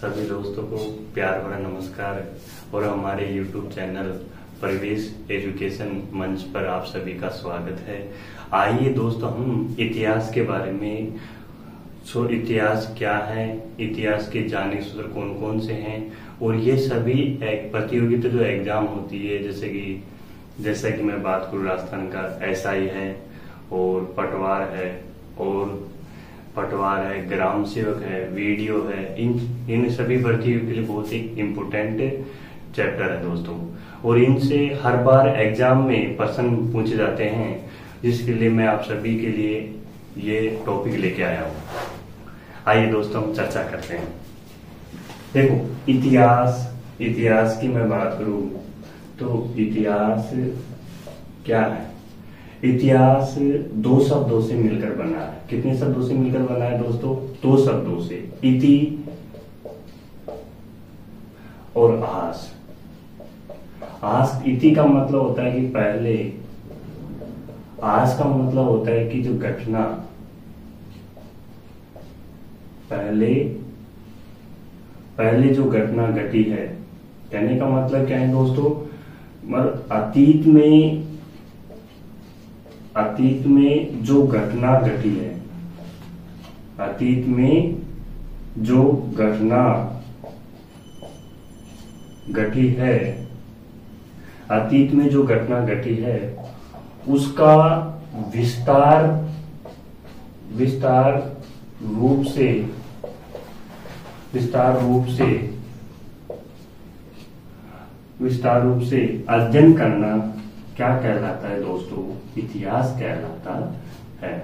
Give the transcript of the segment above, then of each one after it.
सभी दोस्तों को प्यार भरा नमस्कार और हमारे YouTube चैनल परिवेश एजुकेशन मंच पर आप सभी का स्वागत है। आइए दोस्तों हम इतिहास के बारे में इतिहास क्या है, इतिहास के जाने सूत्र कौन कौन से हैं और ये सभी एक प्रतियोगिता जो एग्जाम होती है जैसे कि मैं बात करूँ राजस्थान का एसआई है और पटवार है, ग्राम सेवक है, वीडियो है, इन सभी भर्तियों के लिए बहुत ही इम्पोर्टेंट चैप्टर है दोस्तों। और इनसे हर बार एग्जाम में प्रश्न पूछे जाते हैं, जिसके लिए मैं आप सभी के लिए ये टॉपिक लेके आया हूँ। आइए दोस्तों हम चर्चा करते हैं। देखो इतिहास की मैं बात करूँ तो इतिहास क्या है। इतिहास दो शब्दों से मिलकर बना है। कितने शब्दों से मिलकर बना है दोस्तों? दो शब्दों से, इति और आस। इति का मतलब होता है कि पहले, आस का मतलब होता है कि जो घटना पहले जो घटना घटी है। कहने का मतलब क्या है दोस्तों? अतीत में जो घटना घटी है, अतीत में जो घटना घटी है उसका विस्तार रूप से अध्ययन करना क्या कहलाता है दोस्तों? इतिहास कहलाता है।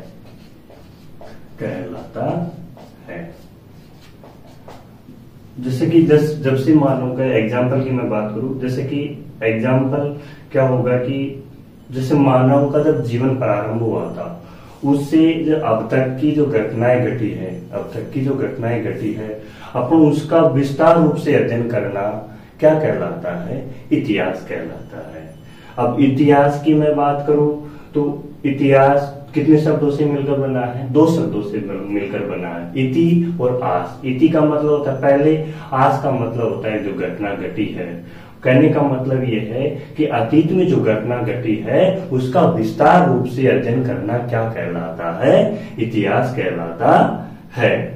जैसे कि जब से मानो का एग्जाम्पल की मैं बात करूं, जैसे कि एग्जाम्पल क्या होगा कि जैसे मानव का जब जीवन प्रारंभ हुआ था, उससे जो अब तक की जो घटनाएं घटी है अपन उसका विस्तार रूप से अध्ययन करना क्या कहलाता है? इतिहास कहलाता है। अब इतिहास की मैं बात करूं तो इतिहास कितने शब्दों से मिलकर बना है? दो शब्दों से मिलकर बना है, इति और आस। इति का मतलब होता है पहले, आस का मतलब होता है जो घटना घटी है। कहने का मतलब यह है कि अतीत में जो घटना घटी है उसका विस्तार रूप से अध्ययन करना क्या कहलाता है? इतिहास कहलाता है।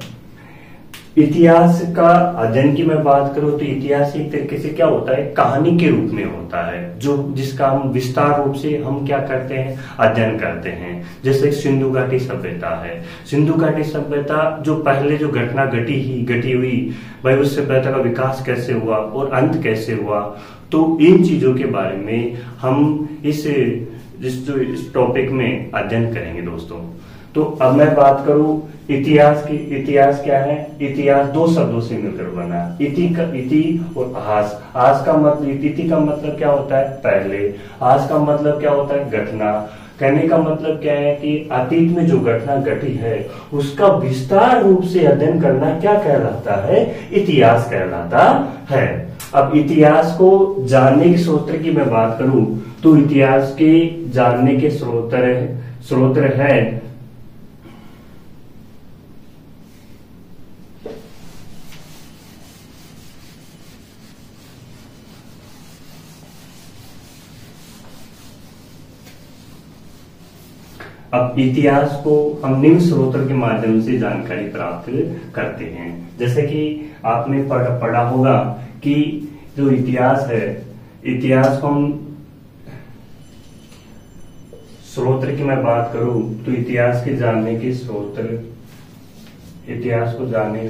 इतिहास का अध्ययन की मैं बात करूं तो इतिहास एक तरीके से क्या होता है? कहानी के रूप में होता है, जिसका हम विस्तार रूप से हम क्या करते हैं? अध्ययन करते हैं। जैसे सिंधु घाटी सभ्यता है। सिंधु घाटी सभ्यता जो पहले जो घटना घटी हुई, भाई उस सभ्यता का विकास कैसे हुआ और अंत कैसे हुआ, तो इन चीजों के बारे में हम इस टॉपिक में अध्ययन करेंगे दोस्तों। तो अब मैं बात करूं इतिहास की। इतिहास क्या है? इतिहास दो शब्दों से मिलकर बना है, इति और आस का मतलब, इति का मतलब क्या होता है? पहले। आस का मतलब क्या होता है? घटना। कहने का मतलब क्या है कि अतीत में जो घटना घटी है उसका विस्तार रूप से अध्ययन करना क्या कहलाता है? इतिहास कहलाता है। अब इतिहास को जानने के स्रोत की मैं बात करूं तो इतिहास के जानने के स्रोत है अब इतिहास को हम निम्न स्रोतों के माध्यम से जानकारी प्राप्त करते हैं। जैसे कि आपने पढ़ा होगा कि जो इतिहास है, इतिहास को हम स्रोत की मैं बात करूं तो इतिहास को जानने के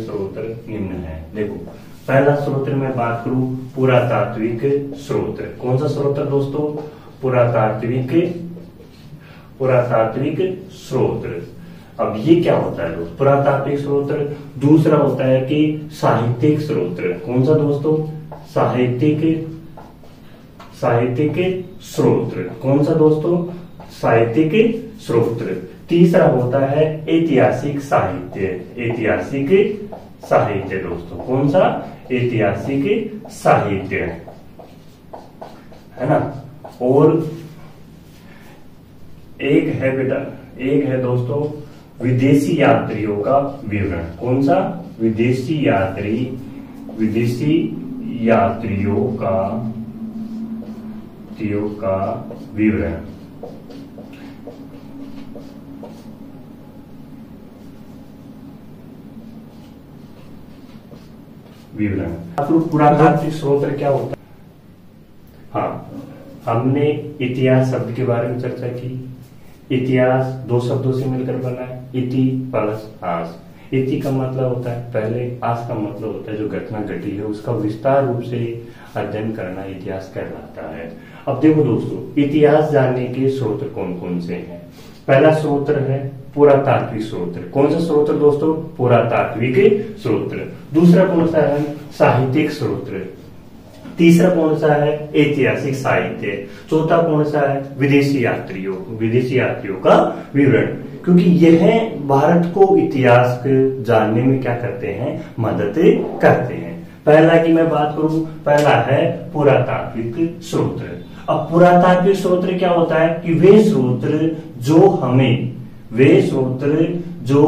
स्रोत निम्न है। देखो पहला स्रोत मैं बात करूं पुरातात्विक स्रोत। कौन सा स्रोत दोस्तों? पुरातात्विक स्रोत। अब ये क्या होता है दोस्तों? पुरातात्विक स्रोत। दूसरा होता है कि साहित्यिक स्रोत। कौन सा दोस्तों? साहित्यिक स्रोत। कौन सा दोस्तों? साहित्यिक स्रोत। तीसरा होता है ऐतिहासिक साहित्य दोस्तों। कौन सा? ऐतिहासिक साहित्य, है ना। और एक है दोस्तों विदेशी यात्रियों का विवरण। कौन सा? विदेशी विदेशी यात्रियों का विवरण। पुरातात्विक स्रोत क्या होता है? हाँ, हमने इतिहास शब्द के बारे में चर्चा की। इतिहास दो शब्दों से मिलकर बना है, इति प्लस आस। इति का मतलब होता है पहले, आस का मतलब होता है जो घटना घटी है उसका विस्तार रूप से अध्ययन करना इतिहास कहलाता है। अब देखो दोस्तों, इतिहास जानने के स्रोत कौन कौन से हैं। पहला स्रोत है पुरातात्विक स्रोत। कौन सा स्रोत दोस्तों? पुरातात्विक स्रोत। दूसरा कौन सा है? साहित्यिक स्रोत। तीसरा कौन सा है? ऐतिहासिक साहित्य। चौथा कौन सा है? विदेशी यात्रियों का विवरण। क्योंकि यह भारत को इतिहास जानने में क्या करते हैं? मदद करते हैं। पहला की मैं बात करूं, पहला है पुरातात्विक स्रोत। अब पुरातात्विक स्रोत क्या होता है कि वे स्रोत जो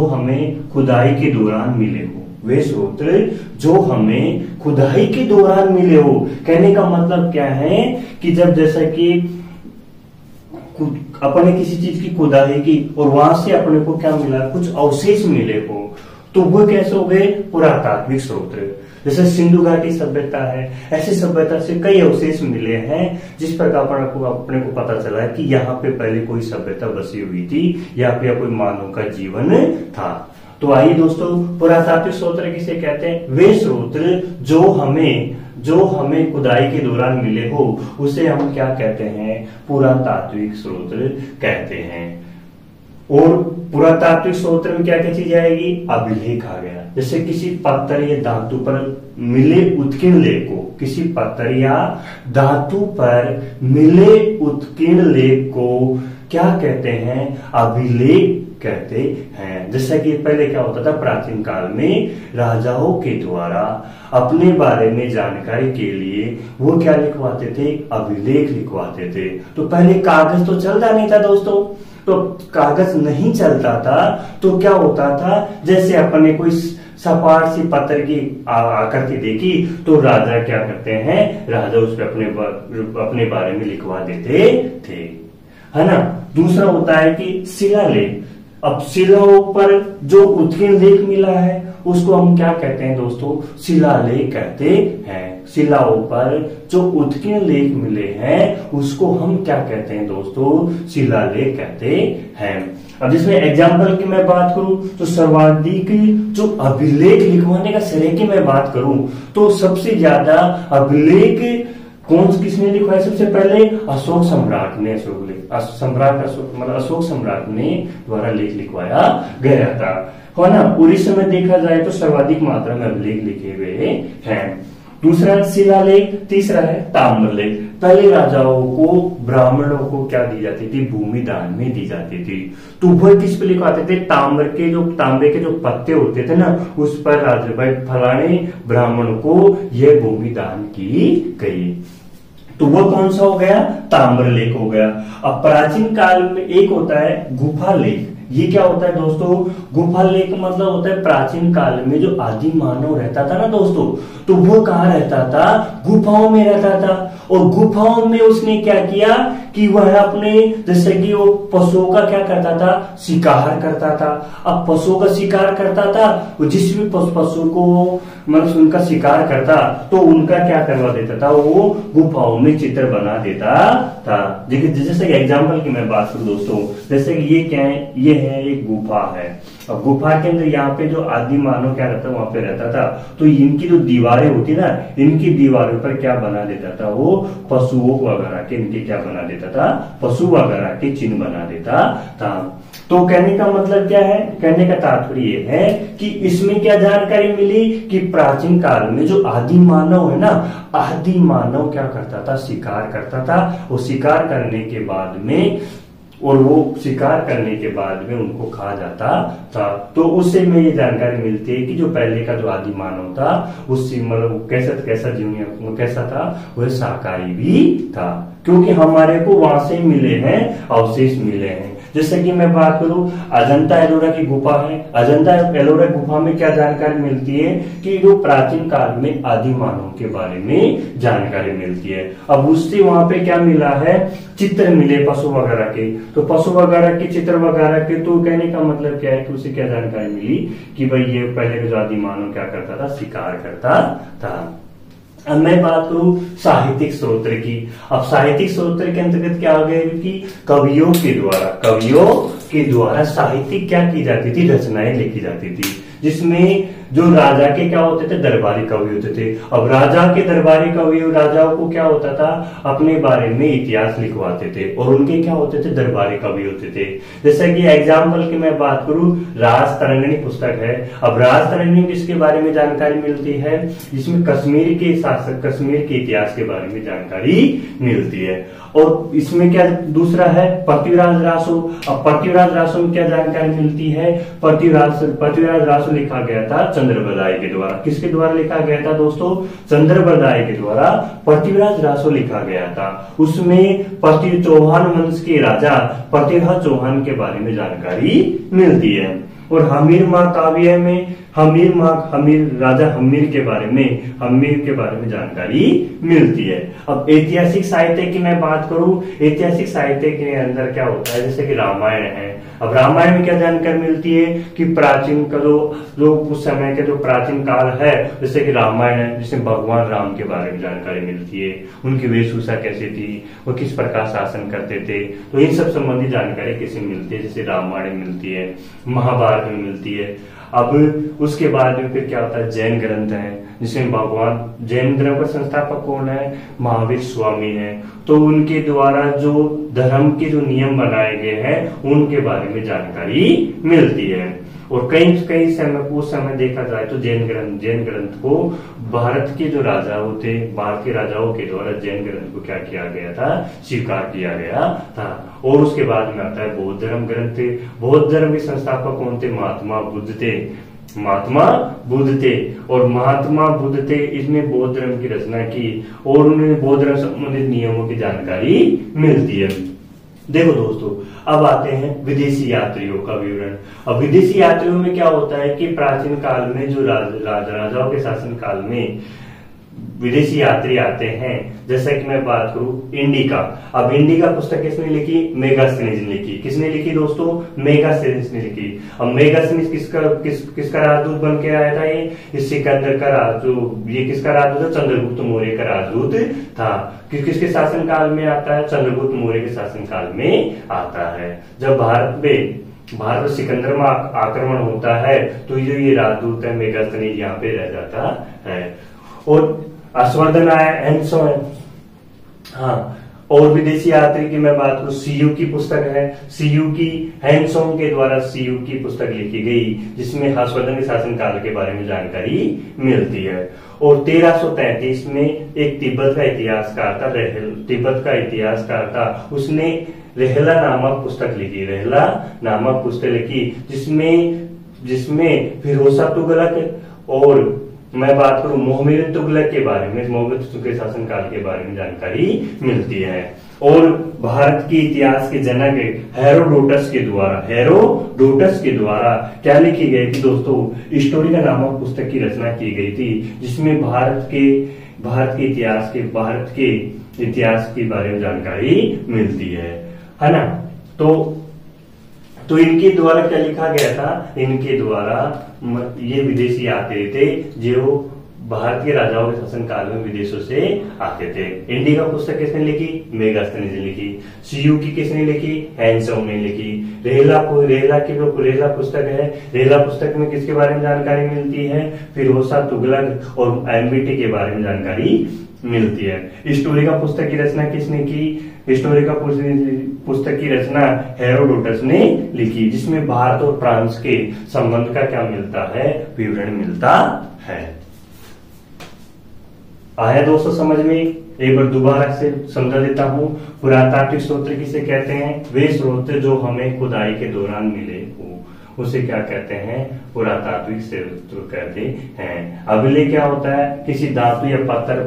हमें खुदाई के दौरान मिले हो। वे स्रोत जो हमें खुदाई के दौरान मिले हो। कहने का मतलब क्या है कि जब जैसा कि अपने किसी चीज की खुदाई की और वहां से अपने को क्या मिला? कुछ अवशेष मिले हो, तो वो कैसे हो गए? पुरातात्विक स्रोत। जैसे सिंधु घाटी सभ्यता है, ऐसी सभ्यता से कई अवशेष मिले हैं जिस पर अपने को पता चला है कि यहाँ पे पहले कोई सभ्यता बसी हुई थी, या फिर कोई मानव का जीवन था। तो आइए दोस्तों, पुरातात्विक स्रोत किसे कहते हैं? वे स्रोत जो हमें खुदाई के दौरान मिले हो, उसे हम क्या कहते हैं? पुरातात्विक स्रोत कहते हैं। और पुरातात्विक स्रोत में क्या क्या चीज आएगी? अभिलेख आ गया। जैसे किसी पत्थर या धातु पर मिले उत्कीर्ण लेख को, किसी पत्थर या धातु पर मिले उत्कीर्ण लेख को क्या कहते हैं? अभिलेख कहते हैं। जैसा कि पहले क्या होता था, प्राचीन काल में राजाओं के द्वारा अपने बारे में जानकारी के लिए वो क्या लिखवाते थे? अभिलेख लिखवाते थे। तो पहले कागज तो चलता नहीं था दोस्तों, तो कागज नहीं चलता था तो क्या होता था, जैसे अपने कोई सपाट सी पत्थर की आकृति देखी तो राजा क्या करते हैं? राजा उस पर अपने बारे में लिखवा देते थे, है ना। दूसरा होता है कि शिलालेख। अब शिलाओं पर जो उत्कीर्ण लेख मिला है उसको हम क्या कहते हैं दोस्तों? शिलालेख कहते हैं। शिलाओं पर जो उत्कीर्ण लेख मिले हैं उसको हम क्या कहते हैं दोस्तों? शिलालेख कहते हैं। अब जिसमें एग्जाम्पल की मैं बात करूं तो सर्वाधिक जो अभिलेख लिखवाने का श्रेय की मैं बात करूं तो सबसे ज्यादा अभिलेख किसने लिखवाया? सबसे पहले अशोक सम्राट ने द्वारा लेख लिखवाया गया था, है ना। और इस समय देखा जाए तो सर्वाधिक मात्रा में अभिलेख लिखे हुए हैं। दूसरा शिलालेख। तीसरा है ताम्रलेख। पहले राजाओं को, ब्राह्मणों को क्या दी जाती थी? भूमि दान में दी जाती थी। तो वह किस पे लिखवाते थे? तांबे के जो पत्ते होते थे ना, उस पर राजा भाई फलाने ब्राह्मण को यह भूमि दान की गई। तो वह कौन सा हो गया? ताम्रलेख हो गया। अब प्राचीन काल में एक होता है गुफा लेख। ये क्या होता है दोस्तों? गुफा लेख मतलब होता है प्राचीन काल में जो आदि मानव रहता था ना दोस्तों, तो वो कहाँ रहता था? गुफाओं में रहता था। और गुफाओं में उसने क्या किया कि वह अपने, जैसे कि वो पशुओं का क्या करता था? शिकार करता था। अब पशुओं का शिकार करता था, जिस भी पशु को मतलब उनका शिकार करता तो उनका क्या करवा देता था? वो गुफाओं में चित्र बना देता था। जैसे एग्जाम्पल की मैं बात करूं दोस्तों, जैसे कि ये क्या है? ये है एक गुफा है। अब गुफा के अंदर यहाँ पे जो आदि मानव क्या रहता वहां पे रहता था, तो इनकी जो दीवारें होती ना, इनकी दीवारों पर क्या बना देता था? वो पशुओं वगैरह के, इनके क्या बना देता था? पशु वगैरह के चिन्ह बना देता था। तो कहने का मतलब क्या है? कहने का तात्पर्य ये है कि इसमें क्या जानकारी मिली कि प्राचीन काल में जो आदि मानव है ना, आदि मानव क्या करता था? शिकार करता था। और शिकार करने के बाद में उनको खा जाता था। तो उससे में ये जानकारी मिलती है कि जो पहले का जो आदि मानव था उससे मतलब कैसा था? वह शाकाहारी भी था, क्योंकि हमारे को वहां से मिले हैं, अवशेष मिले हैं। जैसे कि मैं बात करूं अजंता एलोरा की गुफा है, अजंता एलोरा गुफा में क्या जानकारी मिलती है कि जो प्राचीन काल में आदि मानव के बारे में जानकारी मिलती है। अब उससे वहां पे क्या मिला है, चित्र मिले पशु वगैरह के, तो पशु वगैरह के चित्र वगैरह के, तो कहने का मतलब क्या है कि उसे क्या जानकारी मिली कि भाई ये पहले के जो आदि मानव क्या करता था, शिकार करता था। अब मैं बात करूं साहित्यिक स्रोत की। अब साहित्यिक स्रोत के अंतर्गत क्या आ गया कि कवियों के द्वारा साहित्यिक क्या की जाती थी, रचनाएं लिखी जाती थी, जिसमें जो राजा के क्या होते थे, दरबारी कवि होते थे। अब राजा के दरबारी कवि, राजाओं को क्या होता था, अपने बारे में इतिहास लिखवाते थे, और उनके क्या होते थे, दरबारी कवि होते थे। जैसे कि एग्जाम्पल की मैं बात करूं, राज तरंगिणी पुस्तक है। अब राज तरंगिणी किसके बारे में जानकारी मिलती है, जिसमें कश्मीर के शासक, कश्मीर के इतिहास के बारे में जानकारी मिलती है। और इसमें क्या दूसरा है, पृथ्वीराज रासो। अब पृथ्वीराज रासो में क्या जानकारी मिलती है, पृथ्वीराज रासो लिखा गया था चंद्रबरदाई के द्वारा। किसके द्वारा लिखा गया था दोस्तों, चंद्रबरदाई के द्वारा पृथ्वीराज रासो लिखा गया था। उसमें पृथ्वी चौहान वंश के राजा पृथ्वीराज चौहान के बारे में जानकारी मिलती है। और हमीर माँ काव्य में राजा हमीर के बारे में जानकारी मिलती है। अब ऐतिहासिक साहित्य की मैं बात करूं, ऐतिहासिक साहित्य के अंदर क्या होता है, जैसे कि रामायण है। अब रामायण में क्या जानकारी मिलती है कि प्राचीन का जो उस समय के जो प्राचीन काल है, जैसे कि रामायण है, जिसमें भगवान राम के बारे में जानकारी मिलती है, उनकी वेशभूषा कैसी थी, वो किस प्रकार शासन करते थे, तो इन सब संबंधी जानकारी कैसे मिलती है, जैसे रामायण में मिलती है, महाभारत में मिलती है। अब उसके बाद में फिर क्या होता है, जैन ग्रंथ है, जिसमें भगवान, जैन धर्म का संस्थापक कौन है, महावीर स्वामी है, तो उनके द्वारा जो धर्म के जो नियम बनाए गए हैं उनके बारे में जानकारी मिलती है। और कई समय उस समय देखा जाए तो जैन ग्रंथ को भारत के जो राजा थे, भारत के राजाओं के द्वारा जैन ग्रंथ को क्या किया गया था, स्वीकार किया गया था। और उसके बाद में आता है बौद्ध धर्म ग्रंथ। बौद्ध धर्म के संस्थापक कौन थे, महात्मा बुद्ध थे। और महात्मा बुद्ध थे, इसमें बौद्ध धर्म की रचना की और उन्हें बौद्ध धर्म संबंधित नियमों की जानकारी मिलती है। देखो दोस्तों, अब आते हैं विदेशी यात्रियों का विवरण। अब विदेशी यात्रियों में क्या होता है कि प्राचीन काल में जो राजाओं के शासन काल में विदेशी यात्री आते हैं, जैसा कि मैं बात करूं इंडिका। अब इंडिका पुस्तक किसने लिखी, मेगास्थनीज ने लिखी। किसने लिखी दोस्तों, मेगास्थनीज ने लिखी। अब मेगास्थनीज किसका राजदूत बन के आया था, ये सिकंदर का राजदूत। ये किसका राजदूत था, चंद्रगुप्त मौर्य का राजदूत था। किसके शासन काल में आता है, चंद्रगुप्त मौर्य के शासन काल में आता है। जब भारत में सिकंदर में आक्रमण होता है तो ये राजदूत है मेगास्थनीज यहाँ पे रह जाता है। और हर्षवर्धन आया, हाँ। और विदेशी यात्री की मैं बात करूं, सीयू की पुस्तक है, सीयू की हैंसोंग के द्वारा सीयू की पुस्तक लिखी गई, जिसमें हर्षवर्धन के शासन काल के बारे में जानकारी मिलती है। और 1333 में एक तिब्बत का इतिहासकार था, उसने रेहला नामक पुस्तक लिखी, जिसमें फिरोजा तुगलक और मैं बात करूं मोहम्मद तुगलक के बारे में, मोहम्मद तुगलक के शासन काल के बारे में जानकारी मिलती है। और भारत के इतिहास के जनक हेरोडोटस के द्वारा क्या लिखी गई थी दोस्तों, हिस्टोरिका नामक पुस्तक की रचना की गई थी, जिसमें भारत के इतिहास के बारे में जानकारी मिलती है ना। तो इनके द्वारा क्या लिखा गया था, इनके द्वारा ये विदेशी आते थे जो भारत के राजाओं के शासन काल में विदेशों से आते थे। इंडिका पुस्तक किसने लिखी, मेगास्थनीज ने लिखी। सीयू की किसने लिखी, हैंसोंग ने लिखी। रेहला पुस्तक है, रेहला पुस्तक में किसके बारे में जानकारी मिलती है, फिरोजा तुगलक और एमबीटी के बारे में जानकारी मिलती है। हिस्टोरिका पुस्तक की रचना किसने की, हिस्टोरिका पुस्तक की रचना हेरोडोटस ने लिखी, जिसमें भारत और फ्रांस के संबंध का क्या मिलता है, विवरण मिलता है। आया दोस्तों समझ में, एक बार दोबारा से समझा देता हूँ। पुरातात्विक स्रोत किसे कहते हैं, वे स्रोत जो हमें खुदाई के दौरान मिले हो उसे क्या कहते हैं, पुरातात्विक स्रोत कहते हैं। अभिलेख क्या होता है, किसी धातु या पत्थर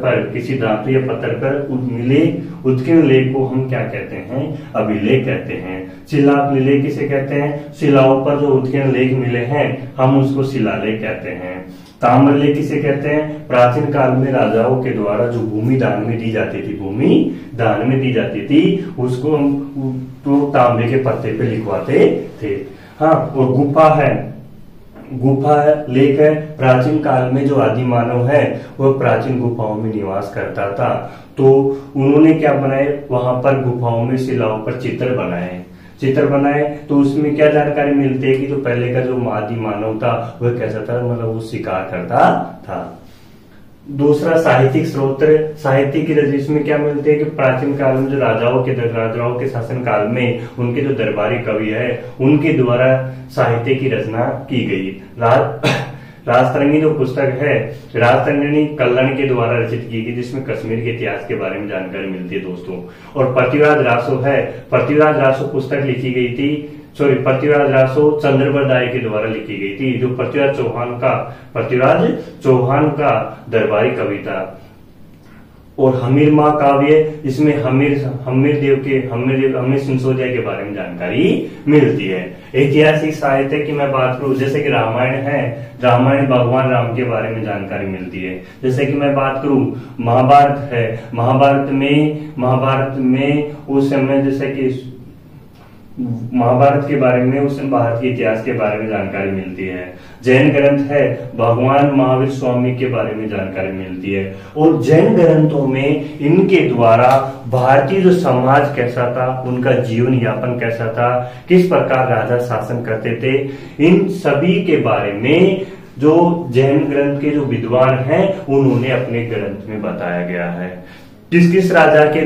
पर मिले उत्कीर्ण लेख को हम क्या कहते हैं, अभिलेख कहते हैं। शिलालेख किसे कहते हैं, शिलाओं पर जो उत्कीर्ण लेख मिले हैं हम उसको शिलालेख कहते हैं। ताम्रलेख किसे कहते हैं, प्राचीन काल में राजाओं के द्वारा जो भूमि दान में दी जाती थी उसको हम तो तांबे के पत्ते पे लिखवाते थे। हाँ, और गुफा लेख है, प्राचीन काल में जो आदि मानव है वह प्राचीन गुफाओं में निवास करता था, तो उन्होंने क्या बनाए, वहां पर गुफाओं में शिलाओं पर चित्र बनाए तो उसमें क्या जानकारी मिलती है कि जो पहले का जो आदि मानव था वह कैसा था, मतलब वो शिकार करता था। दूसरा साहित्यिक स्रोत, साहित्य की रचना, इसमें क्या मिलते हैं कि प्राचीन काल में जो राजाओं के शासन काल में उनके जो दरबारी कवि है उनके द्वारा साहित्य की रचना की गई। राजतरंगिणी जो पुस्तक है, राजतरंगिणी कल्लण के द्वारा रचित की गई, जिसमें कश्मीर के इतिहास के बारे में जानकारी मिलती है दोस्तों। और पृथ्वीराज रासो पुस्तक लिखी गई थी, पृथ्वीराज रासो चंद्रबर्द राय के द्वारा लिखी गई थी, जो पृथ्वीराज चौहान का दरबारी कवि था। और हमीर महाकाव्य, इसमें हमीर सिंसोदिया के बारे में जानकारी मिलती है। ऐतिहासिक साहित्य की मैं बात करूं, जैसे कि रामायण भगवान राम के बारे में जानकारी मिलती है। जैसे कि मैं बात करूं महाभारत है, महाभारत में उस समय जैसे कि महाभारत के बारे में, उस भारत के इतिहास के बारे में जानकारी मिलती है। जैन ग्रंथ है, भगवान महावीर स्वामी के बारे में जानकारी मिलती है। और जैन ग्रंथों में इनके द्वारा भारतीय जो समाज कैसा था, उनका जीवन यापन कैसा था, किस प्रकार राजा शासन करते थे, इन सभी के बारे में जो जैन ग्रंथ के जो विद्वान हैं उन्होंने अपने ग्रंथ में बताया गया है। किस किस राजा के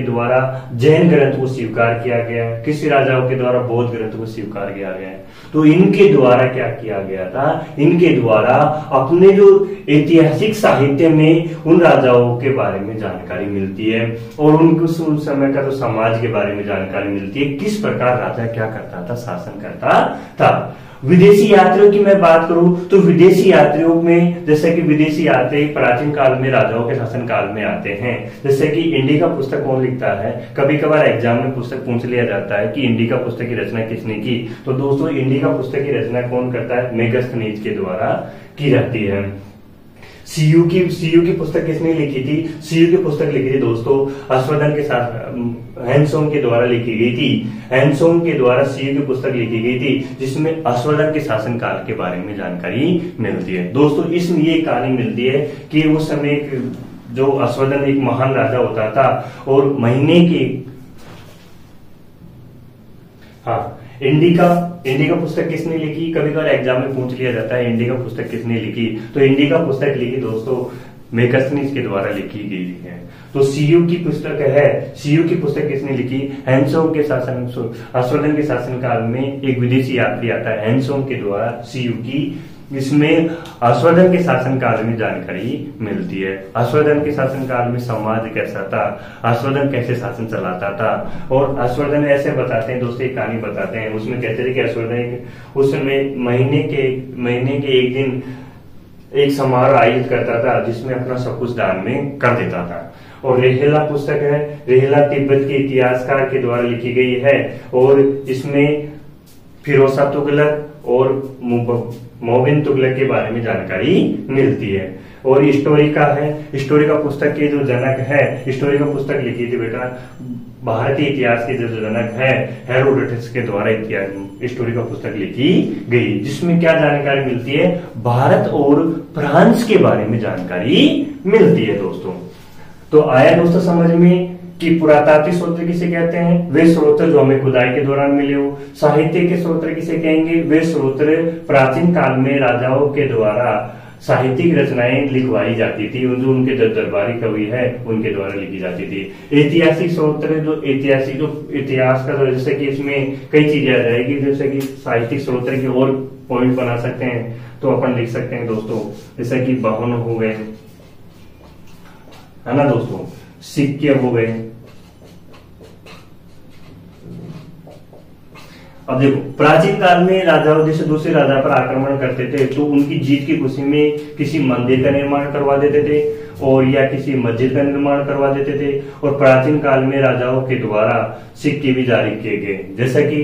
द्वारा जैन ग्रंथ को स्वीकार किया गया, किस राजाओं के द्वारा बौद्ध ग्रंथ को स्वीकार किया गया, तो इनके द्वारा क्या किया गया था, इनके द्वारा अपने जो ऐतिहासिक साहित्य में उन राजाओं के बारे में जानकारी मिलती है और उनको उस समय का जो समाज के बारे में जानकारी मिलती है, किस प्रकार राजा क्या करता था, शासन करता था। विदेशी यात्रियों की मैं बात करूं तो विदेशी यात्रियों में जैसे कि विदेशी यात्री प्राचीन काल में राजाओं के शासन काल में आते हैं। जैसे कि इंडिका पुस्तक कौन लिखता है, कभी कभार एग्जाम में पुस्तक पूछ लिया जाता है कि इंडिका पुस्तक की रचना किसने की, तो दोस्तों इंडिका पुस्तक की रचना कौन करता है, मेगस्थनीज के द्वारा की जाती है। सीयू की पुस्तक किसने लिखी थी, सीयू की पुस्तक लिखी थी दोस्तों अश्वदन के साथ हैंसोंग के द्वारा लिखी गई थी। हैंसोंग के द्वारा सीयू की पुस्तक लिखी गई थी जिसमें अश्वदन के शासन काल के बारे में जानकारी मिलती है। दोस्तों इसमें ये कहानी मिलती है कि उस समय जो अश्वदन एक महान राजा होता था और महीने के इंडिका पुस्तक किसने लिखी, कभी कभार एग्जाम में पूछ लिया जाता है इंडिका पुस्तक किसने लिखी, तो इंडिका पुस्तक लिखी दोस्तों मेगस्थनीज के द्वारा लिखी गई है। तो सीयू की पुस्तक है, सीयू की पुस्तक किसने लिखी, हैंसोंग के शासन, अश्वदन के शासन काल में एक विदेशी यात्री आता है हैंसोंग के द्वारा सीयू की, इसमें अश्वदन के शासन काल में जानकारी मिलती है। अश्वदन के शासन काल में समाज कैसा था, अश्वदन कैसे शासन चलाता था, और अश्वदन ऐसे बताते हैं दोस्तों, एक कहानी बताते हैं, उसमें कहते थे कि अश्वदन उस समय महीने के एक दिन एक समारोह आयोजित करता था जिसमें अपना सब कुछ दान में कर देता था। और रेहेला पुस्तक है, रेहेला तिब्बत के इतिहासकार के द्वारा लिखी गई है और इसमें फिरोज शाह तुगलक और मोबिन तुगलक के बारे में जानकारी मिलती है। और हिस्टोरिका पुस्तक के जो जनक है, हिस्टोरिका पुस्तक लिखी थी बेटा भारतीय इतिहास के जो जनक है हेरोडोटस के द्वारा हिस्टोरिका पुस्तक लिखी गई, जिसमें क्या जानकारी मिलती है, भारत और फ्रांस के बारे में जानकारी मिलती है दोस्तों। तो आया दोस्तों समझ में कि पुरातात्विक स्रोत किसे कहते हैं, वे स्रोत जो हमें खुदाई के दौरान मिले हो। साहित्य के स्रोत किसे कहेंगे, वे स्रोत प्राचीन काल में राजाओं के द्वारा साहित्यिक रचनाएं लिखवाई जाती थी, जो उनके दरबारी कवि है उनके द्वारा लिखी जाती थी। ऐतिहासिक स्रोत जो इतिहास का, जैसे कि इसमें कई चीजें आ जाएगी, जैसे कि साहित्यिक स्रोत के और पॉइंट बना सकते हैं तो अपन लिख सकते हैं दोस्तों, जैसे कि वाहन हो गए, है ना दोस्तों, सिक्के हो गए, अब देखो, प्राचीन काल में राजाओं जैसे दूसरे राजा पर आक्रमण करते थे तो उनकी जीत की खुशी में किसी मंदिर का निर्माण करवा देते थे और या किसी मस्जिद का निर्माण करवा देते थे। और प्राचीन काल में राजाओं के द्वारा सिक्के भी जारी किए गए, जैसा कि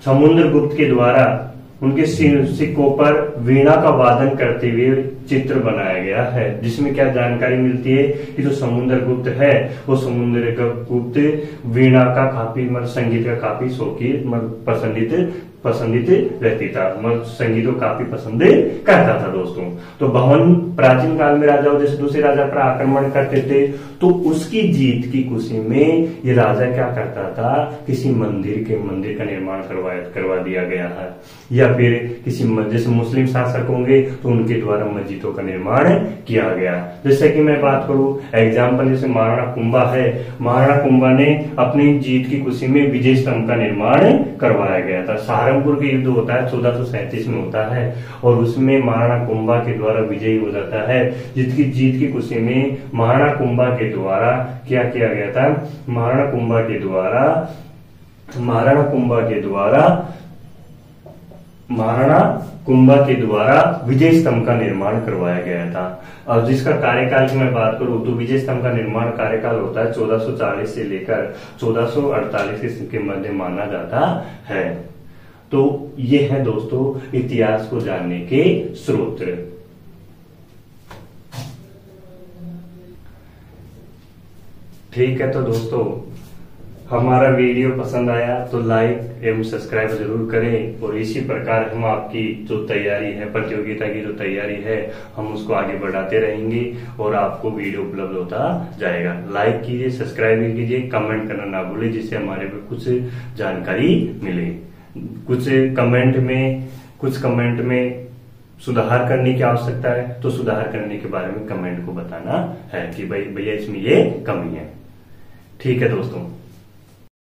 समुद्रगुप्त के द्वारा उनके सिक्कों पर वीणा का वादन करते हुए चित्र बनाया गया है, जिसमें क्या जानकारी मिलती है कि जो समुद्रगुप्त है वो समुद्रगुप्त वीणा का काफी संगीत का काफी शौकीन पसंदीद व्यक्ति था, संगीत को काफी पसंद करता था दोस्तों। तो भवन प्राचीन काल में राजाओं जैसे दूसरे राजा पर आक्रमण करते थे तो उसकी जीत की खुशी में ये राजा क्या करता था, किसी मंदिर का निर्माण करवा दिया गया है, या फिर किसी जैसे मुस्लिम शासक होंगे तो उनके द्वारा मस्जिदों का निर्माण किया गया। जैसे कि मैं बात करूं एग्जाम्पल, जैसे महाराणा कुंभा है, महाराणा कुंभा ने अपनी जीत की खुशी में विजय स्तंभ का निर्माण करवाया गया था। सहारनपुर के युद्ध होता है 1437 में होता है और उसमें महाराणा कुंभा के द्वारा विजयी हो जाता है, जिसकी जीत की खुशी में महाराणा कुंभा के द्वारा क्या किया गया था, महाराणा कुंभा के द्वारा विजय स्तंभ का निर्माण करवाया गया था। और जिसका कार्यकाल की मैं बात करूं तो विजय स्तंभ का निर्माण कार्यकाल होता है 1440 से लेकर 1448 के मध्य माना जाता है। तो ये है दोस्तों इतिहास को जानने के स्रोत। ठीक है, तो दोस्तों हमारा वीडियो पसंद आया तो लाइक एवं सब्सक्राइब जरूर करें और इसी प्रकार हम आपकी जो तैयारी है, प्रतियोगिता की जो तैयारी है, हम उसको आगे बढ़ाते रहेंगे और आपको वीडियो उपलब्ध होता जाएगा। लाइक कीजिए, सब्सक्राइब कीजिए, कमेंट करना ना भूलिए, जिससे हमारे पे कुछ जानकारी मिले। कुछ कमेंट में सुधार करने की आवश्यकता है तो सुधार करने के बारे में कमेंट को बताना है कि भाई भैया इसमें ये कमी है। ठीक है दोस्तों।